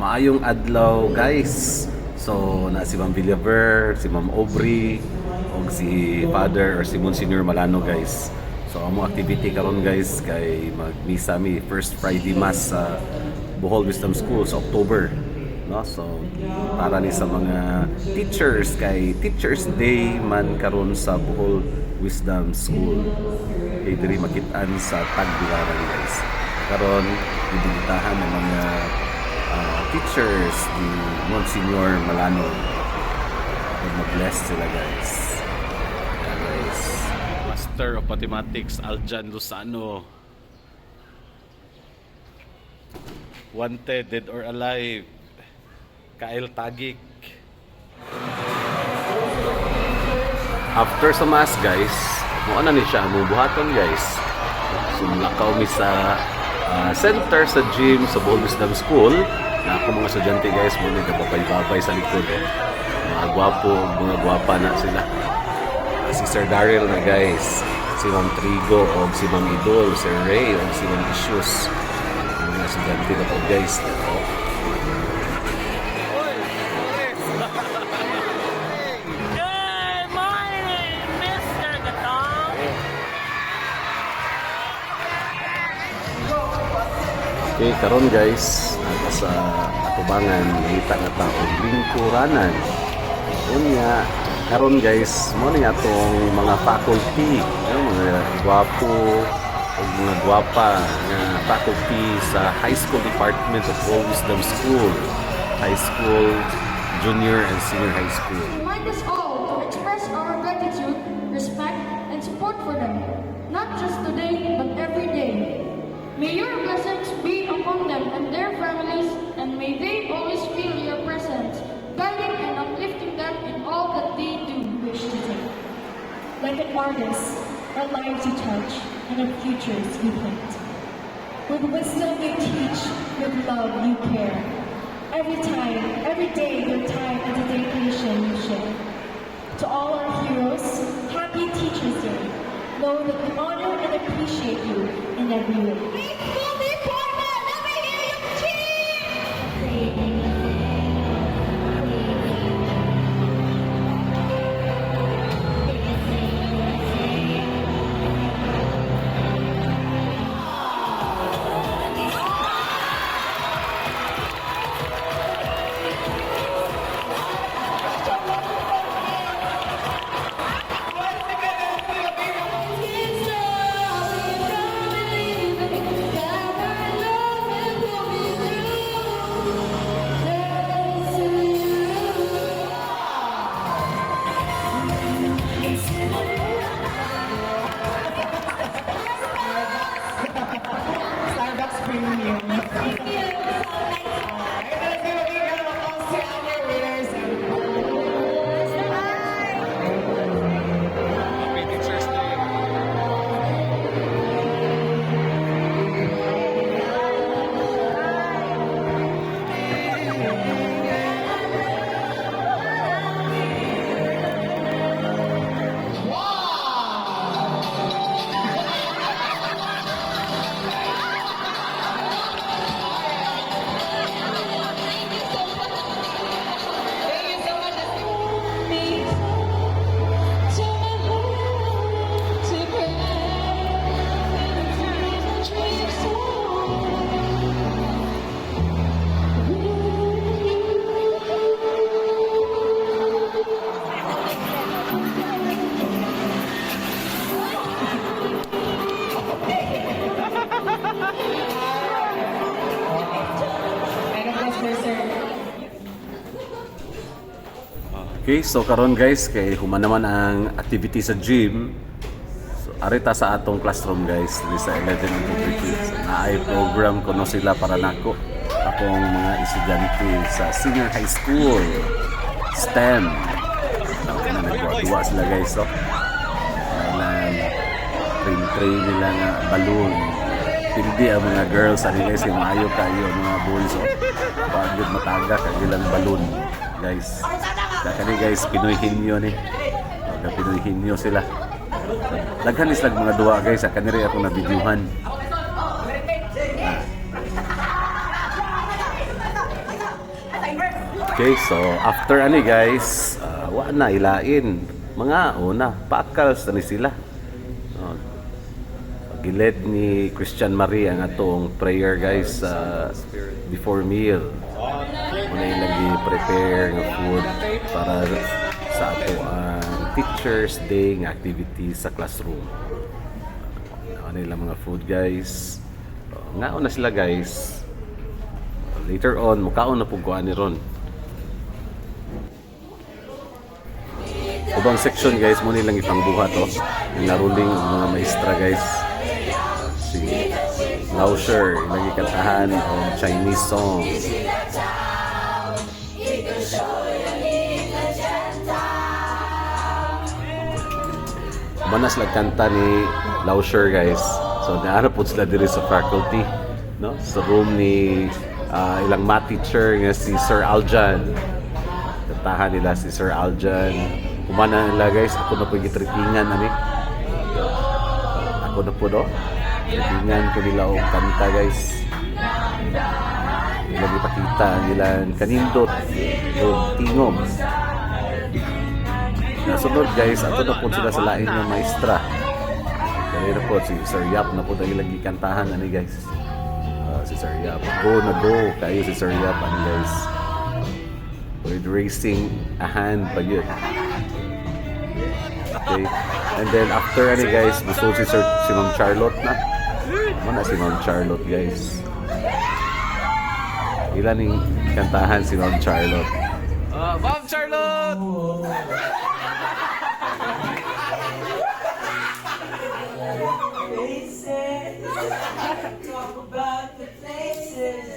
Maayong adlaw guys. So na si Ma'am Villaver, si Ma'am Aubrey, o si Father or si Monsignor Malano guys. So among activity karon guys kay magmisa mi first Friday Mass sa Bohol Wisdom School sa October. No? So para ni sa mga teachers kay Teachers Day man karon sa Bohol Wisdom School. Kay diri makitaan sa Tagbilaran guys. Karon ibigitahan ng mga teachers ni Monsignor Malano. Mag-bless sila guys. Yeah, guys. Master of Mathematics Aljan Lozano. Wanted, dead or alive. Kyle Tagik. After sa mass guys, mo na ni siya buhaton guys. Sumlakaw mi sa center sa gym sa Bohol Wisdom School. Na ako mga estudyante guys, muna nagpapay-babay sa likod. Mga gwapo, mga gwapa na sila. Si Sir Daryl na guys, si Ma'am Trigo, o si Ma'am Idol, Sir Ray, o si Ma'am Issues. Mga estudyante na po guys. Okay, karon guys, sa atubangan nakita nga taong lingkuranan. Unya, karon guys, mo ni atong mga faculty, mga gwapo o mga gwapa nga faculty sa High School Department of Bohol Wisdom School, High School, Junior and Senior High School. Remind us all to express our gratitude, respect, and support for them, not just today, but every day. May your blessings be upon them and their families, and may they always feel your presence, guiding and uplifting them in all that they do wish to take. Like an artist, our lives you touch, and our futures you paint. With wisdom you teach, with love you care. Every time, every day, your time and the dedication you share. To all our heroes, happy Teachers Day. Know that we honor and appreciate you in every way. Okay, so karon guys, kay human naman ang activity sa gym. So arita sa atong classroom guys, dili sa 11 activity. So, naay program kuno sila para nako akong mga estudyante sa senior high school STEM. Nagduwa sila guys, so train nila nga balloon. Hindi ang mga girls ani guys, kay maayo kayo mga boys, so pagod mataga kay ilang balloon guys. Kani guys, Pinoy Hinyo ni. Pinoy Hinyo sila. Daghan is lang mga duwa guys, kaniri ako na videohan. Okay, so after ani guys, wa na ilain. Mga una, paakals na ni sila. Uh, Gilid ni Christian Marie ang atong prayer guys before meal. Muna ilang i-prepare ng food para sa ato ang Teachers Day nga activity sa classroom. Ano ilang mga food guys. Nga na sila guys. Later on, mukaon na pong kuhaan ni Ron. Ubang section guys, muna ilang ipangbuhat yung naruling mga maestra guys. Si Lausher, ilang ikantahan o Chinese song. Manas lang kanta ni Lausher guys. So naara po sila diri sa faculty, no? Sa room ni ilang math teacher nga si Sir Aljan. Kantahan nila si Sir Aljan. Kumana nila guys, ako na po gitritingan ani. Ako na po do. Tritingan ko nila og kanta guys. Nila ipakita ang ilang kanindot o tingog. Nasunod guys, ato na po sila sa lain ng maestra. Kaya na po si Sir Yap na po dahil lagi kantahan ani guys. Si Sir Yap. Go na go kayo si Sir Yap ani guys. With raising a hand pa yun. Okay. And then after ani guys, gusto si Ma'am Charlotte na. Mana si Ma'am Charlotte guys. Ilan yung kantahan si Ma'am Charlotte? Ma'am Charlotte! Places, talk about the places